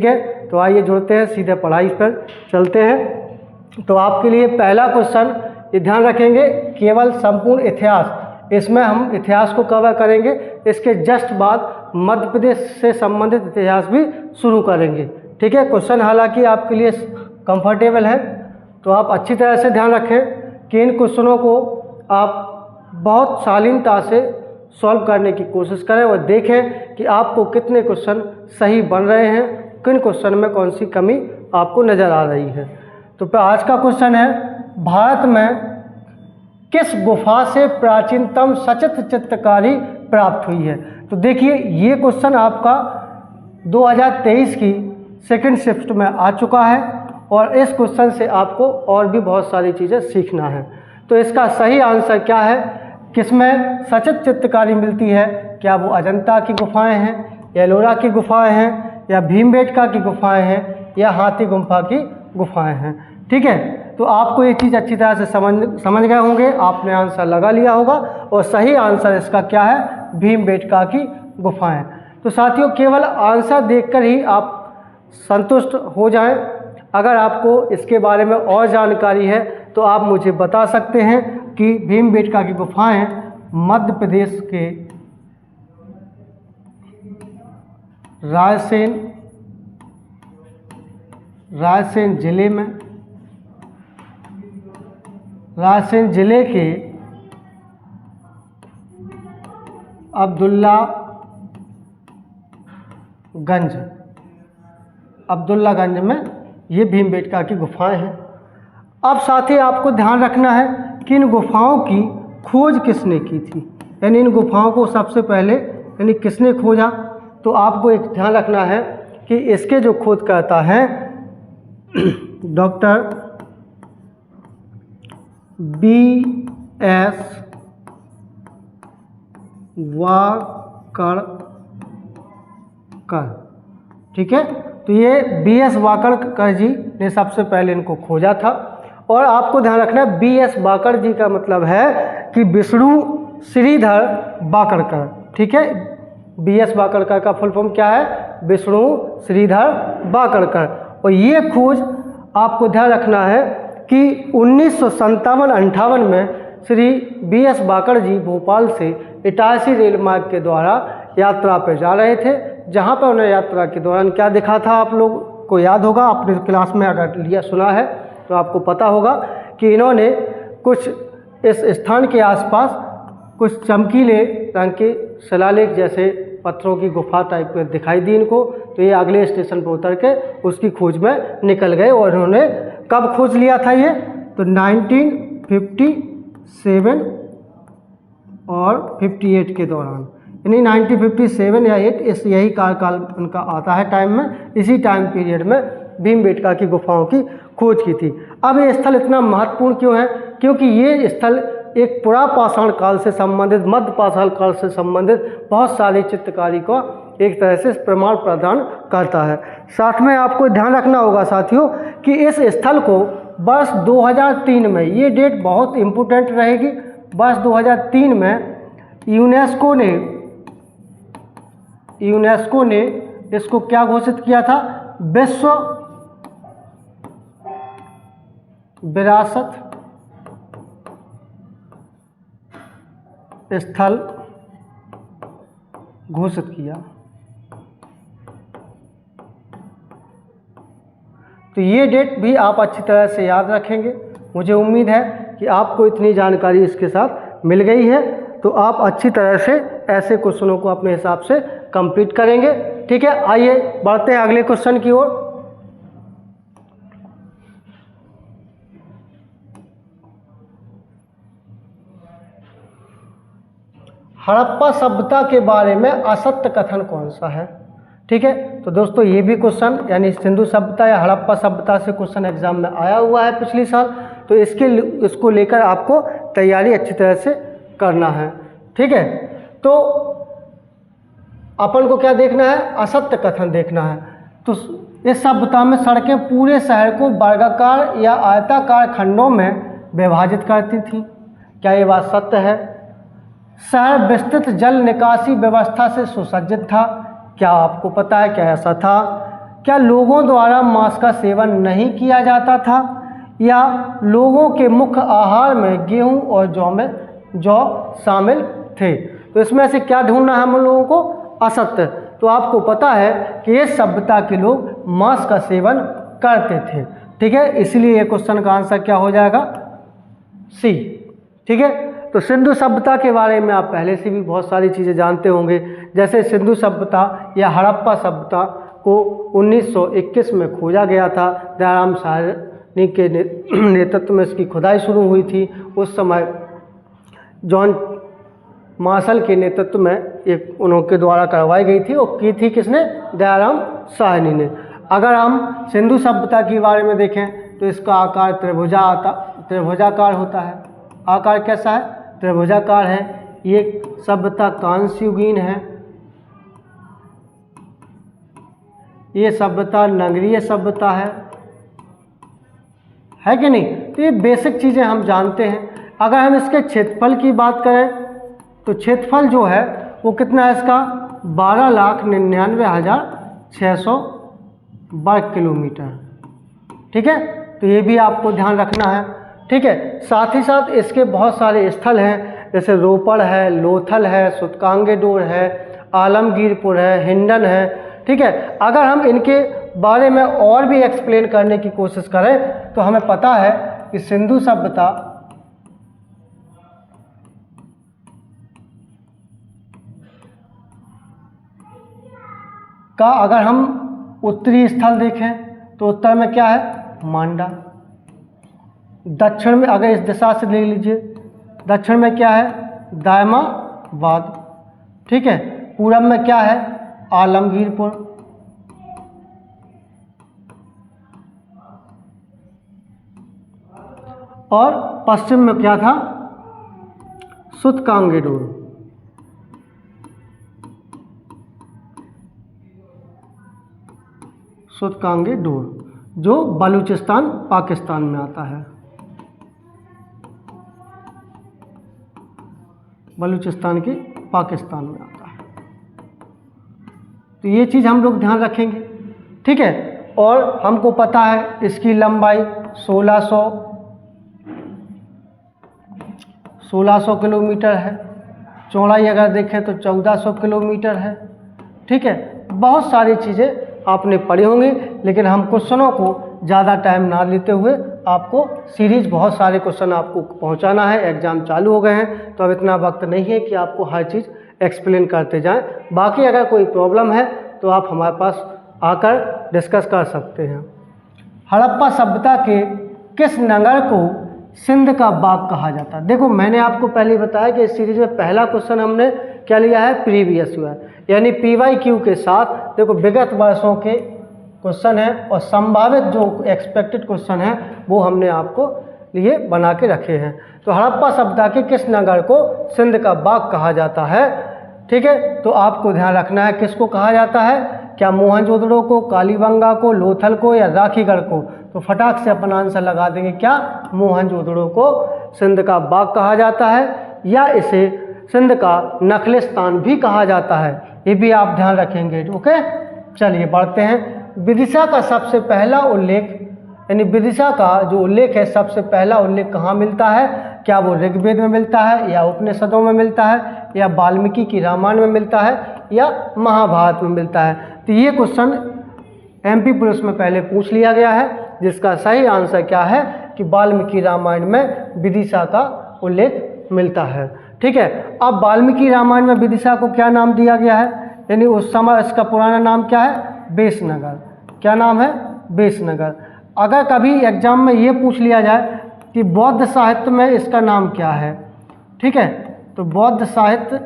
ठीक है, तो आइए जुड़ते हैं, सीधे पढ़ाई पर चलते हैं। तो आपके लिए पहला क्वेश्चन, ये ध्यान रखेंगे, केवल संपूर्ण इतिहास, इसमें हम इतिहास को कवर करेंगे। इसके जस्ट बाद मध्य प्रदेश से संबंधित इतिहास भी शुरू करेंगे। ठीक है, क्वेश्चन हालांकि आपके लिए कंफर्टेबल है, तो आप अच्छी तरह से ध्यान रखें कि इन क्वेश्चनों को आप बहुत शालीनता से सॉल्व करने की कोशिश करें और देखें कि आपको कितने क्वेश्चन सही बन रहे हैं, किन क्वेश्चन में कौन सी कमी आपको नज़र आ रही है। तो आज का क्वेश्चन है, भारत में किस गुफा से प्राचीनतम सचित्र चित्रकारी प्राप्त हुई है। तो देखिए, ये क्वेश्चन आपका 2023 की सेकंड शिफ्ट में आ चुका है और इस क्वेश्चन से आपको और भी बहुत सारी चीज़ें सीखना है। तो इसका सही आंसर क्या है, किसमें सचित्र चित्रकारी मिलती है? क्या वो अजंता की गुफाएं हैं, या एलोरा की गुफाएं हैं, या भीमबेटका की गुफाएं हैं, या हाथी गुम्फा की गुफाएं हैं। ठीक है, तो आपको ये चीज़ अच्छी तरह से समझ गए होंगे, आपने आंसर लगा लिया होगा और सही आंसर इसका क्या है, भीमबेटका की गुफाएं। तो साथियों, केवल आंसर देखकर ही आप संतुष्ट हो जाएं। अगर आपको इसके बारे में और जानकारी है तो आप मुझे बता सकते हैं कि भीमबेटका की गुफाएं मध्य प्रदेश के रायसेन जिले के अब्दुल्लागंज में ये भीमबेटका की गुफाएं हैं। अब साथ ही आपको ध्यान रखना है कि इन गुफाओं की खोज किसने की थी, यानी इन गुफाओं को सबसे पहले यानी किसने खोजा। तो आपको एक ध्यान रखना है कि इसके जो खोजकर्ता हैं डॉक्टर B.S. वाकड़कर। ठीक है, तो ये B.S. वाकड़कर जी ने सबसे पहले इनको खोजा था। और आपको ध्यान रखना है, B.S. वाकड़ जी का मतलब है कि विष्णु श्रीधर वाकड़कर। ठीक है, B.S. वाकड़कर का फुल फॉर्म क्या है, विष्णु श्रीधर वाकड़कर। और ये खोज आपको ध्यान रखना है कि 1957-58 में श्री B.S. वाकड़ जी भोपाल से इटारसी रेल मार्ग के द्वारा यात्रा पर जा रहे थे, जहाँ पर उन्हें यात्रा के दौरान क्या दिखा था, आप लोग को याद होगा, आपने क्लास में अगर लिया सुना है तो आपको पता होगा कि इन्होंने कुछ इस स्थान के आसपास कुछ चमकीले रंग के शिलालेख जैसे पत्थरों की गुफा टाइप में दिखाई दी इनको। तो ये अगले स्टेशन पर उतर के उसकी खोज में निकल गए। और इन्होंने कब खोज लिया था ये, तो 1957 और 58 के दौरान, यानी 1957 या 8 इस यही कार्यकाल उनका आता है टाइम में। इसी टाइम पीरियड में भीमबेटका की गुफाओं की खोज की थी। अब ये स्थल इतना महत्वपूर्ण क्यों है, क्योंकि ये स्थल एक पुरापाषाण काल से संबंधित, मध्य पाषाण काल से संबंधित बहुत सारी चित्रकारी को एक तरह से प्रमाण प्रदान करता है। साथ में आपको ध्यान रखना होगा साथियों कि इस स्थल को वर्ष 2003 में, ये डेट बहुत इम्पोर्टेंट रहेगी, वर्ष 2003 में यूनेस्को ने इसको क्या घोषित किया था, विश्व विरासत स्थल घोषित किया। तो ये डेट भी आप अच्छी तरह से याद रखेंगे। मुझे उम्मीद है कि आपको इतनी जानकारी इसके साथ मिल गई है, तो आप अच्छी तरह से ऐसे क्वेश्चनों को अपने हिसाब से कंप्लीट करेंगे। ठीक है, आइए बढ़ते हैं अगले क्वेश्चन की ओर। हड़प्पा सभ्यता के बारे में असत्य कथन कौन सा है। ठीक है, तो दोस्तों ये भी क्वेश्चन यानी सिंधु सभ्यता या हड़प्पा सभ्यता से क्वेश्चन एग्जाम में आया हुआ है पिछले साल, तो इसको लेकर आपको तैयारी अच्छी तरह से करना है। ठीक है, तो अपन को क्या देखना है, असत्य कथन देखना है। तो इस सभ्यता में सड़कें पूरे शहर को वर्गाकार या आयताकार खंडों में विभाजित करती थी। क्या ये बात सत्य है? शहर विस्तृत जल निकासी व्यवस्था से सुसज्जित था। क्या आपको पता है क्या ऐसा था? क्या लोगों द्वारा मांस का सेवन नहीं किया जाता था या लोगों के मुख्य आहार में गेहूं और जौ शामिल थे? तो इसमें से क्या ढूंढना है हम लोगों को? असत्य। तो आपको पता है कि ये सभ्यता के लोग मांस का सेवन करते थे। ठीक है, इसलिए ये क्वेश्चन का आंसर क्या हो जाएगा? सी। ठीक है, तो सिंधु सभ्यता के बारे में आप पहले से भी बहुत सारी चीज़ें जानते होंगे। जैसे सिंधु सभ्यता या हड़प्पा सभ्यता को 1921 में खोजा गया था। दयाराम साहनी के नेतृत्व में इसकी खुदाई शुरू हुई थी। उस समय जॉन मार्शल के नेतृत्व में एक उनके द्वारा करवाई गई थी और की थी किसने? दयाराम साहनी ने। अगर हम सिंधु सभ्यता के बारे में देखें तो इसका आकार त्रिभुजाकार होता है। आकार कैसा है? त्रिभुजाकार है। ये सभ्यता कांस्ययुगीन है। ये सभ्यता नगरीय सभ्यता है कि नहीं? तो ये बेसिक चीज़ें हम जानते हैं। अगर हम इसके क्षेत्रफल की बात करें तो क्षेत्रफल जो है वो कितना है इसका? 12,99,600 वर्ग किलोमीटर। ठीक है, तो ये भी आपको ध्यान रखना है। ठीक है, साथ ही साथ इसके बहुत सारे स्थल हैं, जैसे रोपड़ है, लोथल है, सूतकांगेडोर है, आलमगीरपुर है, हिंडन है। ठीक है, अगर हम इनके बारे में और भी एक्सप्लेन करने की कोशिश करें तो हमें पता है कि सिंधु सभ्यता का अगर हम उत्तरी स्थल देखें तो उत्तर में क्या है? मांडा। दक्षिण में अगर इस दिशा से ले लीजिए, दक्षिण में क्या है? दायमाबाद। ठीक है, पूरब में क्या है? आलमगीरपुर। और पश्चिम में क्या था? सूतकांगेडोर। सूतकांगेडोर जो बलूचिस्तान पाकिस्तान में आता है। बलूचिस्तान के पाकिस्तान में आता है। तो ये चीज़ हम लोग ध्यान रखेंगे। ठीक है, और हमको पता है इसकी लंबाई 1600 किलोमीटर है। चौड़ाई अगर देखें तो 1400 किलोमीटर है। ठीक है, बहुत सारी चीज़ें आपने पढ़ी होंगी, लेकिन हम क्वेश्चनों को ज़्यादा टाइम ना लेते हुए आपको सीरीज बहुत सारे क्वेश्चन आपको पहुंचाना है। एग्ज़ाम चालू हो गए हैं तो अब इतना वक्त नहीं है कि आपको हर चीज़ एक्सप्लेन करते जाएं। बाकी अगर कोई प्रॉब्लम है तो आप हमारे पास आकर डिस्कस कर सकते हैं। हड़प्पा सभ्यता के किस नगर को सिंध का बाग कहा जाता है? देखो, मैंने आपको पहले बताया कि इस सीरीज में पहला क्वेश्चन हमने क्या लिया है? प्रीवियस ईयर, यानी PYQ के साथ देखो विगत वर्षों के क्वेश्चन है और संभावित जो एक्सपेक्टेड क्वेश्चन है वो हमने आपको लिए बना के रखे हैं। तो हड़प्पा सभ्यता के किस नगर को सिंध का बाग कहा जाता है? ठीक है, तो आपको ध्यान रखना है किसको कहा जाता है। क्या मोहनजोदड़ो को, कालीबंगा को, लोथल को या राखीगढ़ को? तो फटाक से अपन आंसर लगा देंगे क्या? मोहनजोदड़ो को सिंध का बाग कहा जाता है, या इसे सिंध का नखलिस्तान भी कहा जाता है। ये भी आप ध्यान रखेंगे। ओके, चलिए बढ़ते हैं। विदिशा का सबसे पहला उल्लेख, यानी विदिशा का जो उल्लेख है सबसे पहला उल्लेख कहाँ मिलता है? क्या वो ऋग्वेद में मिलता है, या उपनिषदों में मिलता है, या वाल्मीकि की रामायण में मिलता है, या महाभारत में मिलता है? तो ये क्वेश्चन MP पुलिस में पहले पूछ लिया गया है, जिसका सही आंसर क्या है कि वाल्मीकि रामायण में विदिशा का उल्लेख मिलता है। ठीक है, अब वाल्मीकि रामायण में विदिशा को क्या नाम दिया गया है? यानी उस समय इसका पुराना नाम क्या है? बेसनगर। क्या नाम है? बेसनगर। अगर कभी एग्जाम में ये पूछ लिया जाए कि बौद्ध साहित्य में इसका नाम क्या है, ठीक है, तो बौद्ध साहित्य,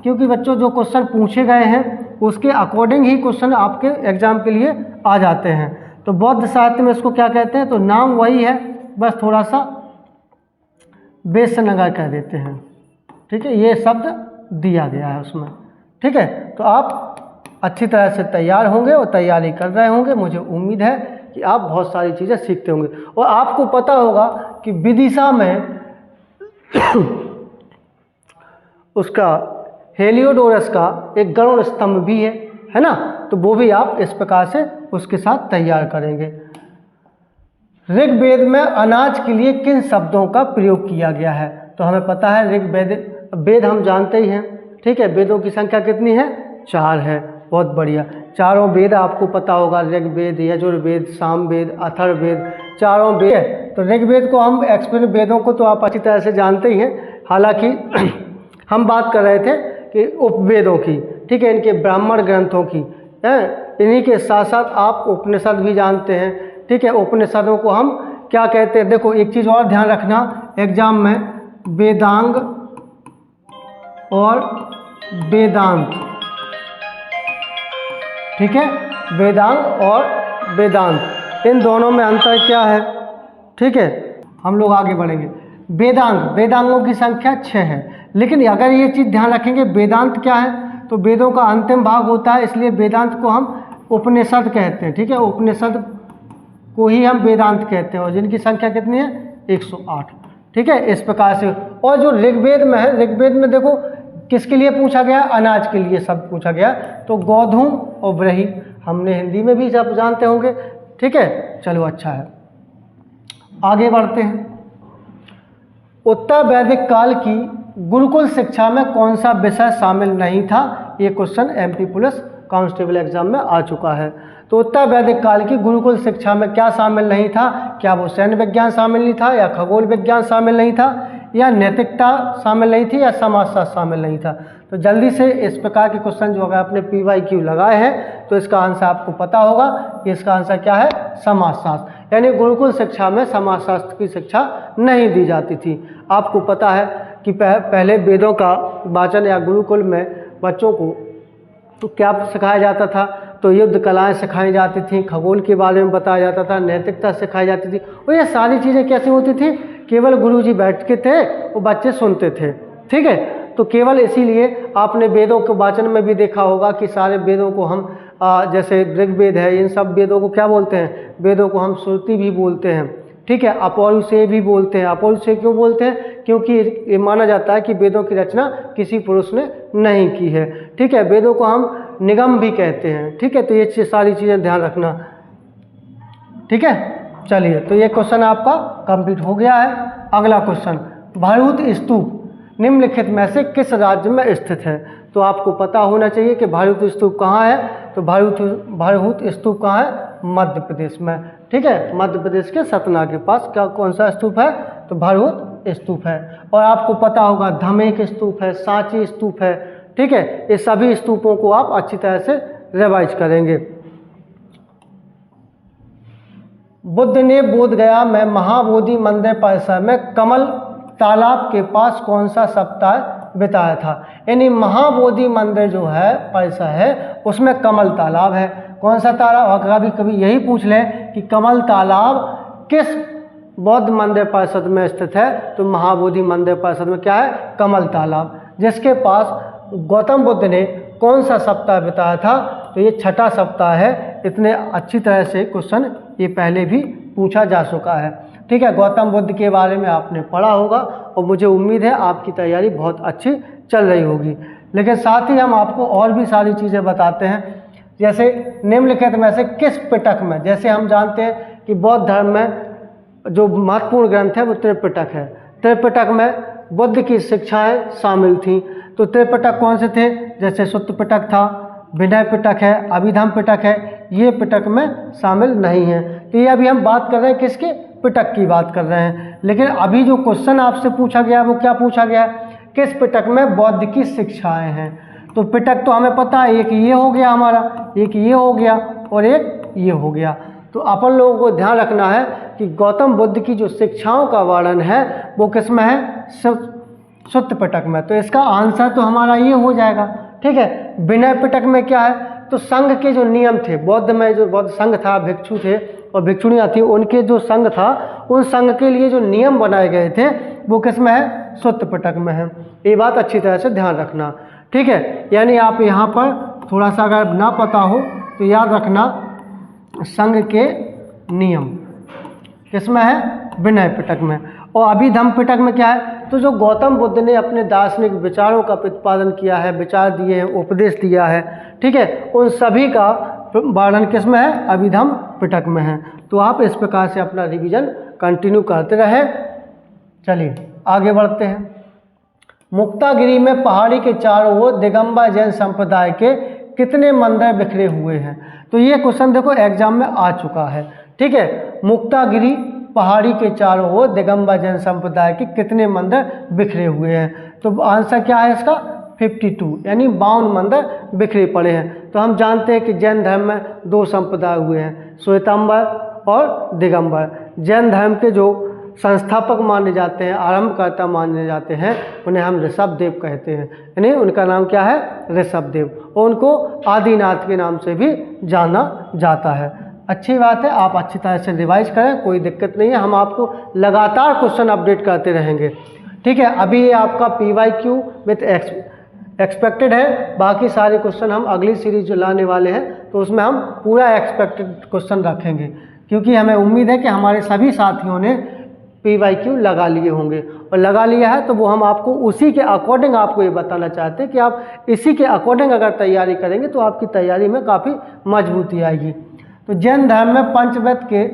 क्योंकि बच्चों जो क्वेश्चन पूछे गए हैं उसके अकॉर्डिंग ही क्वेश्चन आपके एग्जाम के लिए आ जाते हैं। तो बौद्ध साहित्य में इसको क्या कहते हैं? तो नाम वही है, बस थोड़ा सा बेसनगर कह देते हैं। ठीक है, ये शब्द दिया गया है उसमें। ठीक है, तो आप अच्छी तरह से तैयार होंगे और तैयारी कर रहे होंगे। मुझे उम्मीद है कि आप बहुत सारी चीज़ें सीखते होंगे। और आपको पता होगा कि विदिशा में उसका हेलियोडोरस का एक गरुड़ स्तंभ भी है ना? तो वो भी आप इस प्रकार से उसके साथ तैयार करेंगे। ऋग्वेद में अनाज के लिए किन शब्दों का प्रयोग किया गया है? तो हमें पता है वेद हम जानते ही हैं, ठीक है। वेदों की संख्या कितनी है? 4 है। बहुत बढ़िया, चारों वेद आपको पता होगा, ऋग्वेद, यजुर्वेद, सामवेद, अथर्ववेद, चारों वेद है। तो ऋग्वेद को हम एक्सप्लेन, वेदों को तो आप अच्छी तरह से जानते ही हैं, हालांकि हम बात कर रहे थे कि उपवेदों की, ठीक है, इनके ब्राह्मण ग्रंथों की है। इन्हीं के साथ साथ आप उपनिषद भी जानते हैं, ठीक है। उपनिषदों को हम क्या कहते हैं? देखो एक चीज़ और ध्यान रखना एग्जाम में, वेदांग और वेदांत, ठीक है। वेदांग और वेदांत, इन दोनों में अंतर क्या है? ठीक है, हम लोग आगे बढ़ेंगे। वेदांगों की संख्या 6 है, लेकिन अगर ये चीज़ ध्यान रखेंगे, वेदांत क्या है? तो वेदों का अंतिम भाग होता है, इसलिए वेदांत को हम उपनिषद कहते हैं, ठीक है। उपनिषद को ही हम वेदांत कहते हैं, और जिनकी संख्या कितनी है? 108, ठीक है। इस प्रकार से, और जो ऋग्वेद में है, ऋग्वेद में देखो किसके लिए पूछा गया? अनाज के लिए शब्द पूछा गया, तो गोधूम और व्रही, हमने हिंदी में भी सब जानते होंगे, ठीक है। चलो अच्छा है, आगे बढ़ते हैं। उत्तर वैदिक काल की गुरुकुल शिक्षा में कौन सा विषय शामिल नहीं था? ये question MP police constable exam में आ चुका है। तो उत्तर वैदिक काल की गुरुकुल शिक्षा में क्या शामिल नहीं था? क्या वो सैन्य विज्ञान शामिल नहीं था, या खगोल विज्ञान शामिल नहीं था, या नैतिकता शामिल नहीं थी, या समाजशास्त्र शामिल नहीं था? तो जल्दी से इस प्रकार के क्वेश्चन जो अगर आपने PYQ लगाए हैं तो इसका आंसर आपको पता होगा कि इसका आंसर क्या है? समाजशास्त्र। यानी गुरुकुल शिक्षा में समाजशास्त्र की शिक्षा नहीं दी जाती थी। आपको पता है कि पहले वेदों का वाचन या गुरुकुल में बच्चों को तो क्या सिखाया जाता था? तो युद्ध कलाएं सिखाई जाती थी, खगोल के बारे में बताया जाता था, नैतिकता सिखाई जाती थी, और ये सारी चीज़ें कैसी होती थी? केवल गुरुजी बैठते थे, वो बच्चे सुनते थे, ठीक है। तो केवल इसीलिए आपने वेदों के वाचन में भी देखा होगा कि सारे वेदों को हम जैसे ऋग्वेद है, इन सब वेदों को क्या बोलते हैं? वेदों को हम श्रुति भी बोलते हैं, ठीक है। अपौरुषेय भी बोलते हैं। अपौरुषेय क्यों बोलते हैं? क्योंकि ये माना जाता है कि वेदों की रचना किसी पुरुष ने नहीं की है, ठीक है। वेदों को हम निगम भी कहते हैं, ठीक है। तो ये सारी चीज़ें ध्यान रखना, ठीक है। चलिए, तो ये क्वेश्चन आपका कंप्लीट हो गया है। अगला क्वेश्चन, भरहुत स्तूप निम्नलिखित में से किस राज्य में स्थित है? तो आपको पता होना चाहिए कि भरहुत स्तूप कहाँ है। तो भरहुत स्तूप कहाँ है? मध्य प्रदेश में, ठीक है। मध्य प्रदेश के सतना के पास क्या कौन सा स्तूप है? तो भरहुत स्तूप है। और आपको पता होगा धमेक स्तूप है, सांची स्तूप है, ठीक है। ये सभी स्तूपों को आप अच्छी तरह से रिवाइज करेंगे। बुद्ध ने बोधगया में महाबोधि मंदिर परिसर में कमल तालाब के पास कौन सा सप्ताह बिताया था? यानी महाबोधि मंदिर जो है परिसर है उसमें कमल तालाब है। कौन सा तालाब? कभी कभी यही पूछ लें कि कमल तालाब किस बौद्ध मंदिर परिषद में स्थित है? तो महाबोधि मंदिर परिषद में क्या है? कमल तालाब, जिसके पास गौतम बुद्ध ने कौन सा सप्ताह बिताया था? तो ये 6ठा सप्ताह है। इतने अच्छी तरह से क्वेश्चन ये पहले भी पूछा जा चुका है, ठीक है। गौतम बुद्ध के बारे में आपने पढ़ा होगा और मुझे उम्मीद है आपकी तैयारी बहुत अच्छी चल रही होगी। लेकिन साथ ही हम आपको और भी सारी चीज़ें बताते हैं, जैसे निम्नलिखित में से किस पिटक में, जैसे हम जानते हैं कि बौद्ध धर्म में जो महत्वपूर्ण ग्रंथ है वो त्रिपिटक है। त्रिपिटक में बुद्ध की शिक्षाएं शामिल थीं। तो त्रिपिटक कौन से थे? जैसे सुत्त पिटक था, विनय पिटक है, अभिधम पिटक है, ये पिटक में शामिल नहीं है। तो ये अभी हम बात कर रहे हैं किसके? पिटक की बात कर रहे हैं। लेकिन अभी जो क्वेश्चन आपसे पूछा गया वो क्या पूछा गया? किस पिटक में बौद्ध की शिक्षाएं हैं? तो पिटक तो हमें पता है, एक ये हो गया हमारा, एक ये हो गया और एक ये हो गया। तो अपन लोगों को ध्यान रखना है कि गौतम बुद्ध की जो शिक्षाओं का वर्णन है वो किस में है? सुत्त पिटक में। तो इसका आंसर तो हमारा ये हो जाएगा, ठीक है। विनय पिटक में क्या है? तो संघ के जो नियम थे, बौद्ध में जो बौद्ध संघ था, भिक्षु थे और भिक्षुणियाँ थी, उनके जो संघ था उन संघ के लिए जो नियम बनाए गए थे वो किस में है? सुत्त पिटक में है। ये बात अच्छी तरह से ध्यान रखना, ठीक है। यानी आप यहाँ पर थोड़ा सा अगर ना पता हो तो याद रखना, संघ के नियम किस में है? विनय पिटक में। और अभिधम पिटक में क्या है? तो जो गौतम बुद्ध ने अपने दार्शनिक विचारों का प्रतिपादन किया है, विचार दिए हैं, उपदेश दिया है, ठीक है, उन सभी का वर्णन किस में है? अभिधम्म पिटक में है। तो आप इस प्रकार से अपना रिवीजन कंटिन्यू करते रहें। चलिए आगे बढ़ते हैं। मुक्तागिरी में पहाड़ी के चारों ओर दिगंबर जैन संप्रदाय के कितने मंदिर बिखरे हुए हैं? तो ये क्वेश्चन देखो एग्जाम में आ चुका है, ठीक है। मुक्तागिरी पहाड़ी के चारों ओर दिगंबर जैन संप्रदाय के कितने मंदिर बिखरे हुए हैं? तो आंसर क्या है इसका? 52, यानी 52 मंदिर बिखरे पड़े हैं। तो हम जानते हैं कि जैन धर्म में 2 संप्रदाय हुए हैं, श्वेतांबर और दिगंबर। जैन धर्म के जो संस्थापक माने जाते हैं, आरंभकर्ता माने जाते हैं, उन्हें हम ऋषभदेव कहते हैं, यानी उनका नाम क्या है? ऋषभदेव, और उनको आदिनाथ के नाम से भी जाना जाता है। अच्छी बात है, आप अच्छी तरह से रिवाइज करें, कोई दिक्कत नहीं है, हम आपको लगातार क्वेश्चन अपडेट करते रहेंगे, ठीक है। अभी ये आपका PYQ विथ एक्सपेक्टेड है, बाकी सारे क्वेश्चन हम अगली सीरीज जो लाने वाले हैं तो उसमें हम पूरा एक्सपेक्टेड क्वेश्चन रखेंगे, क्योंकि हमें उम्मीद है कि हमारे सभी साथियों ने PYQ लगा लिए होंगे, और लगा लिया है तो वो हम आपको उसी के अकॉर्डिंग आपको ये बताना चाहते हैं कि आप इसी के अकॉर्डिंग अगर तैयारी करेंगे तो आपकी तैयारी में काफ़ी मजबूती आएगी। तो जैन धर्म में पंचवेद के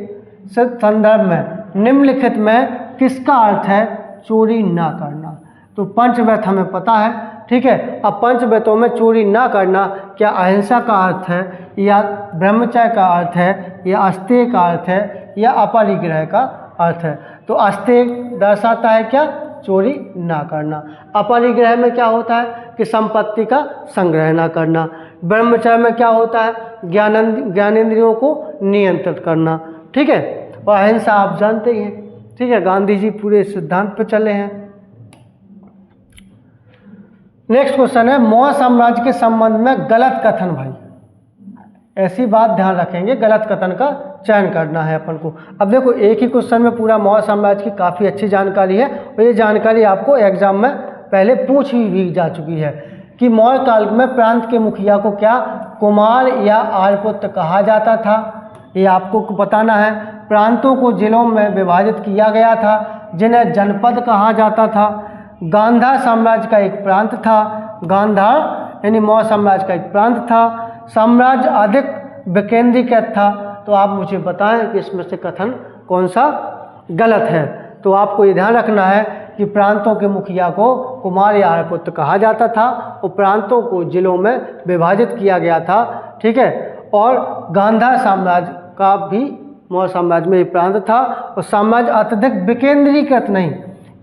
संदर्भ में निम्नलिखित में किसका अर्थ है चोरी ना करना? तो पंचवेद हमें पता है, ठीक है। अब पंचवेदों में चोरी ना करना क्या अहिंसा का अर्थ है, या ब्रह्मचर्य का अर्थ है, या अस्तेय का अर्थ है, या अपरिग्रह का अर्थ है? तो अस्तेय दर्शाता है क्या? चोरी ना करना। अपरिग्रह में क्या होता है कि संपत्ति का संग्रह ना करना। ब्रह्मचर्य में क्या होता है? ज्ञानेंद्रियों को नियंत्रित करना, ठीक है। और अहिंसा आप जानते ही हैं, ठीक है, गांधी जी पूरे सिद्धांत पर चले हैं। नेक्स्ट क्वेश्चन है मौर्य साम्राज्य के संबंध में गलत कथन। भाई ऐसी बात ध्यान रखेंगे, गलत कथन का चयन करना है अपन को। अब देखो एक ही क्वेश्चन में पूरा मौर्य साम्राज्य की काफ़ी अच्छी जानकारी है, और ये जानकारी आपको एग्जाम में पहले पूछी भी जा चुकी है कि मौर्य काल में प्रांत के मुखिया को क्या कुमार या आर्यपुत्र कहा जाता था, ये आपको बताना है। प्रांतों को जिलों में विभाजित किया गया था जिन्हें जनपद कहा जाता था। गांधार साम्राज्य का एक प्रांत था, गांधार यानी मौर्य साम्राज्य का एक प्रांत था। साम्राज्य अधिक विकेंद्रीकृत था। तो आप मुझे बताएं कि इसमें से कथन कौन सा गलत है? तो आपको ये ध्यान रखना है कि प्रांतों के मुखिया को कुमार या आर्यपुत्र कहा जाता था, और प्रांतों को जिलों में विभाजित किया गया था, ठीक है। और गांधार साम्राज्य का भी मौर्य साम्राज्य में एक प्रांत था, और साम्राज्य अत्यधिक विकेंद्रीकृत नहीं,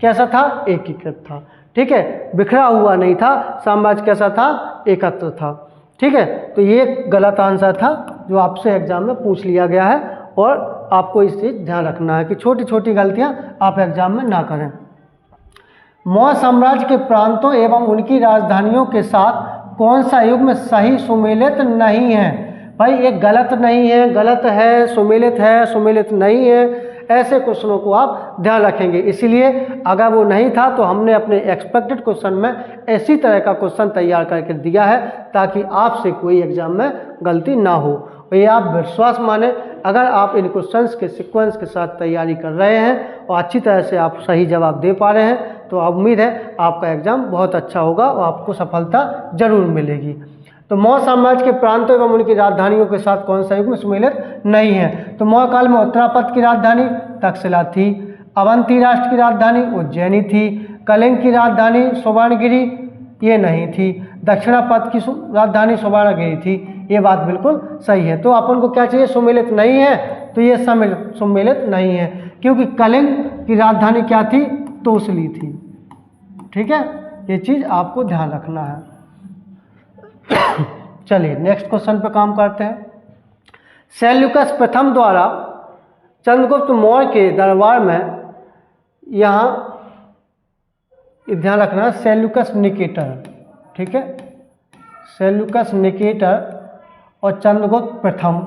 कैसा था? एकीकृत था, ठीक है, बिखरा हुआ नहीं था। साम्राज्य कैसा था? एकत्र था, ठीक है। तो ये गलत आंसर था जो आपसे एग्जाम में पूछ लिया गया है, और आपको इस चीज़ ध्यान रखना है कि छोटी छोटी गलतियां आप एग्जाम में ना करें। मौर्य साम्राज्य के प्रांतों एवं उनकी राजधानियों के साथ कौन सा युग्म सही सुमेलित नहीं है? भाई ये गलत नहीं है, गलत है, सुमेलित नहीं है, ऐसे क्वेश्चनों को आप ध्यान रखेंगे। इसीलिए अगर वो नहीं था तो हमने अपने एक्सपेक्टेड क्वेश्चन में ऐसी तरह का क्वेश्चन तैयार करके दिया है ताकि आपसे कोई एग्जाम में गलती ना हो। और ये आप विश्वास माने, अगर आप इन क्वेश्चंस के सीक्वेंस के साथ तैयारी कर रहे हैं और अच्छी तरह से आप सही जवाब दे पा रहे हैं तो उम्मीद है आपका एग्जाम बहुत अच्छा होगा और आपको सफलता जरूर मिलेगी। तो मौर्य साम्राज्य के प्रांतों एवं उनकी राजधानियों के साथ कौन सा युग्म सुमेलित नहीं है? तो मौर्य काल में उत्तरापद की राजधानी तक्षशिला थी, अवंती राष्ट्र की राजधानी उज्जैनी थी, कलिंग की राजधानी सुवर्णगिरी ये नहीं थी, दक्षिणापद की राजधानी सुवर्णगिरी थी। ये बात बिल्कुल सही है। तो अपन को क्या चाहिए? सुमेलित नहीं है, तो ये सुमेलित नहीं है, क्योंकि कलिंग की राजधानी क्या थी? तोसली थी, ठीक है। ये चीज़ आपको ध्यान रखना है। चलिए नेक्स्ट क्वेश्चन पे काम करते हैं। सेल्यूकस प्रथम द्वारा चंद्रगुप्त मौर्य के दरबार में, यहाँ ध्यान रखना, सेल्यूकस निकेटर, ठीक है, सेल्यूकस निकेटर और चंद्रगुप्त प्रथम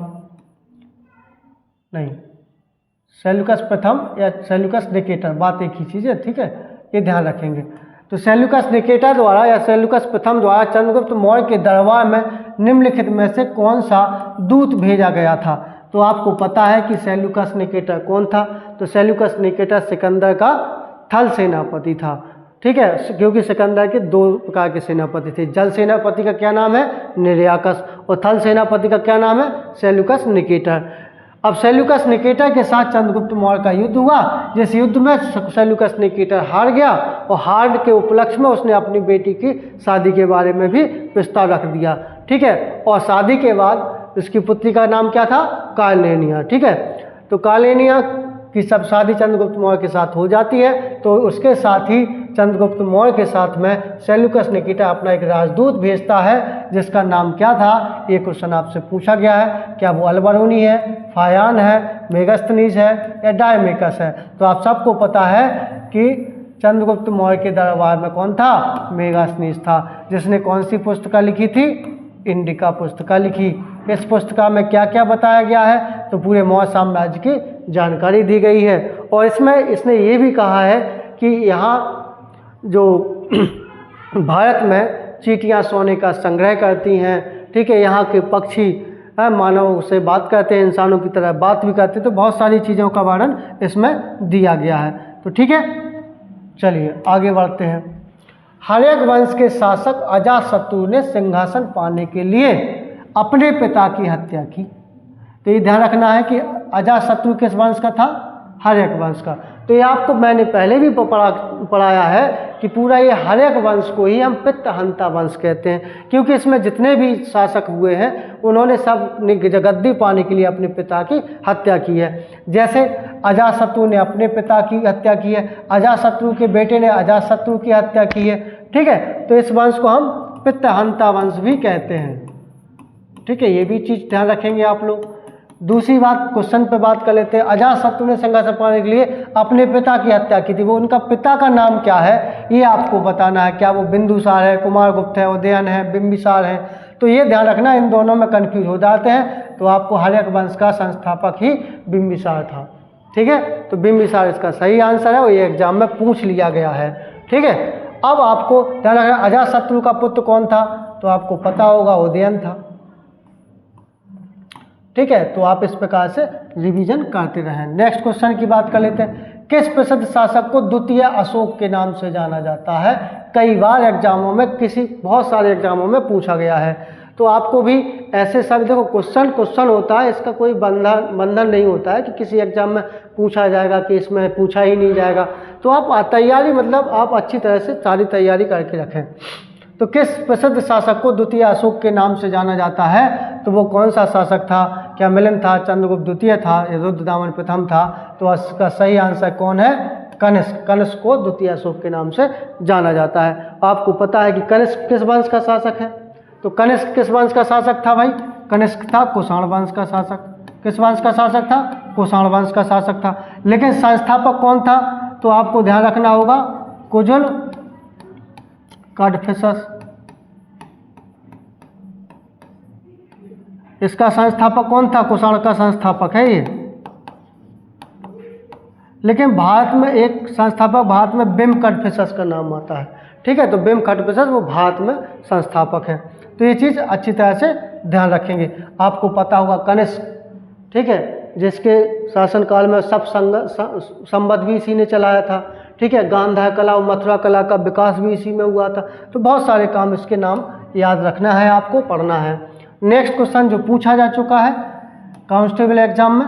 नहीं, सेल्यूकस प्रथम या सेल्यूकस निकेटर बात एक ही चीज़ है, ठीक है, ये ध्यान रखेंगे। तो सेल्यूकस निकेटर द्वारा या सेल्यूकस प्रथम द्वारा चंद्रगुप्त मौर्य के दरबार में निम्नलिखित में से कौन सा दूत भेजा गया था? तो आपको पता है कि सेल्यूकस निकेटर कौन था? तो सेल्यूकस निकेटर सिकंदर का थल सेनापति था। ठीक है, क्योंकि सिकंदर के 2 प्रकार के सेनापति थे। जल सेनापति का क्या नाम है? निर्याकस, और थल सेनापति का क्या नाम है? Seleucus Nicator. अब सेल्यूकस निकेटर के साथ चंद्रगुप्त मौर्य का युद्ध हुआ, जिस युद्ध में सेल्यूकस निकेटर हार गया, और हार के उपलक्ष्य में उसने अपनी बेटी की शादी के बारे में भी प्रस्ताव रख दिया। ठीक है, और शादी के बाद उसकी पुत्री का नाम क्या था? कालेनिया। ठीक है, तो कालेनिया की सब शादी चंद्रगुप्त मौर्य के साथ हो जाती है। तो उसके साथ ही चंद्रगुप्त मौर्य के साथ में सेल्यूकस निकेटर अपना एक राजदूत भेजता है, जिसका नाम क्या था? ये क्वेश्चन आपसे पूछा गया है। क्या वो अल्बरूनी है, फायान है, मेगास्थनीज है, या डायमेकस है? तो आप सबको पता है कि चंद्रगुप्त मौर्य के दरबार में कौन था? मेगास्थनीज था, जिसने कौन सी पुस्तिका लिखी थी? इंडिका पुस्तिका लिखी। इस पुस्तिका में क्या क्या बताया गया है? तो पूरे मौर्य साम्राज्य की जानकारी दी गई है। और इसमें इसने ये भी कहा है कि यहाँ जो भारत में चींटियाँ सोने का संग्रह करती हैं। ठीक है, यहाँ के पक्षी मानव से बात करते हैं, इंसानों की तरह बात भी करते हैं। तो बहुत सारी चीज़ों का वर्णन इसमें दिया गया है। तो ठीक है, चलिए आगे बढ़ते हैं। हर्यक वंश के शासक अजातशत्रु ने सिंहासन पाने के लिए अपने पिता की हत्या की। तो ये ध्यान रखना है कि अजातशत्रु किस वंश का था? हर्यक वंश का। तो ये आपको मैंने पहले भी पढ़ाया है कि पूरा ये हर्यक वंश को ही हम पित्तहंता वंश कहते हैं, क्योंकि इसमें जितने भी शासक हुए हैं उन्होंने सब गद्दी पाने के लिए अपने पिता की हत्या की है। जैसे अजातशत्रु ने अपने पिता की हत्या की है, अजातशत्रु के बेटे ने अजातशत्रु की हत्या की है। ठीक है, तो इस वंश को हम पित्तहंता वंश भी कहते हैं। ठीक है, ये भी चीज़ ध्यान रखेंगे आप लोग। दूसरी बात, क्वेश्चन पे बात कर लेते हैं। अजातशत्रु ने सिंहासन पाने के लिए अपने पिता की हत्या की थी। वो उनका पिता का नाम क्या है ये आपको बताना है। क्या वो बिंदुसार है, कुमारगुप्त है, उदयन है, बिंबिसार है? तो ये ध्यान रखना, इन दोनों में कन्फ्यूज हो जाते हैं। तो आपको हर्यक वंश का संस्थापक ही बिंबिसार था। ठीक है, तो बिंबिसार इसका सही आंसर है और ये एग्जाम में पूछ लिया गया है। ठीक है, अब आपको ध्यान रखना अजातशत्रु का पुत्र कौन था? तो आपको पता होगा उदयन था। ठीक है, तो आप इस प्रकार से रिवीजन करते रहें। नेक्स्ट क्वेश्चन की बात कर लेते हैं। किस प्रसिद्ध शासक को द्वितीय अशोक के नाम से जाना जाता है? कई बार एग्जामों में बहुत सारे एग्जामों में पूछा गया है। तो आपको भी ऐसे सब देखो, क्वेश्चन होता है, इसका कोई बंधन नहीं होता है कि किसी एग्जाम में पूछा जाएगा कि इसमें पूछा ही नहीं जाएगा। तो आप तैयारी मतलब आप अच्छी तरह से सारी तैयारी करके रखें। तो किस प्रसिद्ध शासक को द्वितीय अशोक के नाम से जाना जाता है? तो वो कौन सा शासक था? क्या मिलिंद था, चंद्रगुप्त द्वितीय था, या रुद्रदामन प्रथम था? तो इसका सही आंसर कौन है? कनिष्क। कनिष्क को द्वितीय अशोक के नाम से जाना जाता है। आपको पता है कि कनिष्क किस वंश का शासक है? तो कनिष्क किस वंश का शासक था भाई? कनिष्क था कुषाण वंश का शासक। किस वंश का शासक था? कुषाण वंश का शासक था। लेकिन संस्थापक कौन था? तो आपको ध्यान रखना होगा कुजुल काडफिसस। इसका संस्थापक कौन था? कुषाण का संस्थापक है ये। लेकिन भारत में एक संस्थापक, भारत में बिम काडफिसस का नाम आता है। ठीक है, तो बिम काडफिसस वो भारत में संस्थापक है। तो ये चीज़ अच्छी तरह से ध्यान रखेंगे। आपको पता होगा कनिष्क, ठीक है, जिसके शासनकाल में सब संबंध भी इसी ने चलाया था। ठीक है, गांधार कला और मथुरा कला का विकास भी इसी में हुआ था। तो बहुत सारे काम इसके नाम याद रखना है, आपको पढ़ना है। नेक्स्ट क्वेश्चन जो पूछा जा चुका है कांस्टेबल एग्जाम में,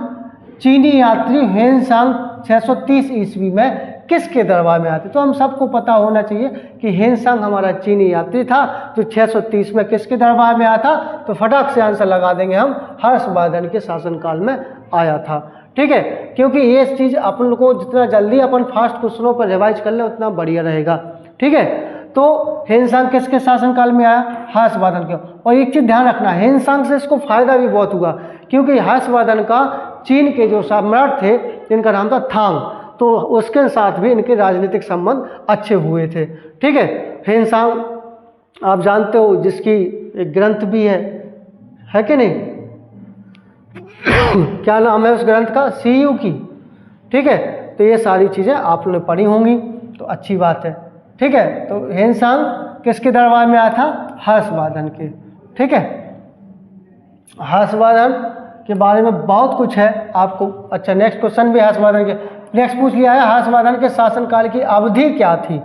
चीनी यात्री हेनसांग 630 ईस्वी में किसके दरबार में आते? तो हम सबको पता होना चाहिए कि हेनसांग हमारा चीनी यात्री था, तो 630 में किसके दरबार में आया था? तो फटाक से आंसर लगा देंगे हम, हर्षवर्धन के शासनकाल में आया था। ठीक है, क्योंकि ये चीज़ अपन को जितना जल्दी अपन फास्ट क्वेश्चनों पर रिवाइज कर ले उतना बढ़िया रहेगा। ठीक है, तो हेनसांग किसके शासनकाल में आया? हर्षवर्धन के। और एक चीज़ ध्यान रखना, हेनसांग से इसको फायदा भी बहुत हुआ, क्योंकि हर्षवर्धन का चीन के जो सम्राट थे जिनका नाम था थांग, तो उसके साथ भी इनके राजनीतिक संबंध अच्छे हुए थे। ठीक है, हेनसांग आप जानते हो जिसकी एक ग्रंथ भी है कि नहीं? क्या नाम है उस ग्रंथ का? सीयू की। ठीक है, तो ये सारी चीज़ें आपने पढ़ी होंगी, तो अच्छी बात है। ठीक है, तो हेनसांग किसके दरबार में आया था? हर्षवर्धन के। ठीक है, हर्षवर्धन के बारे में बहुत कुछ है आपको। अच्छा, नेक्स्ट क्वेश्चन भी हर्षवर्धन के नेक्स्ट पूछ लिया है, हर्षवर्धन के शासनकाल की अवधि क्या थी?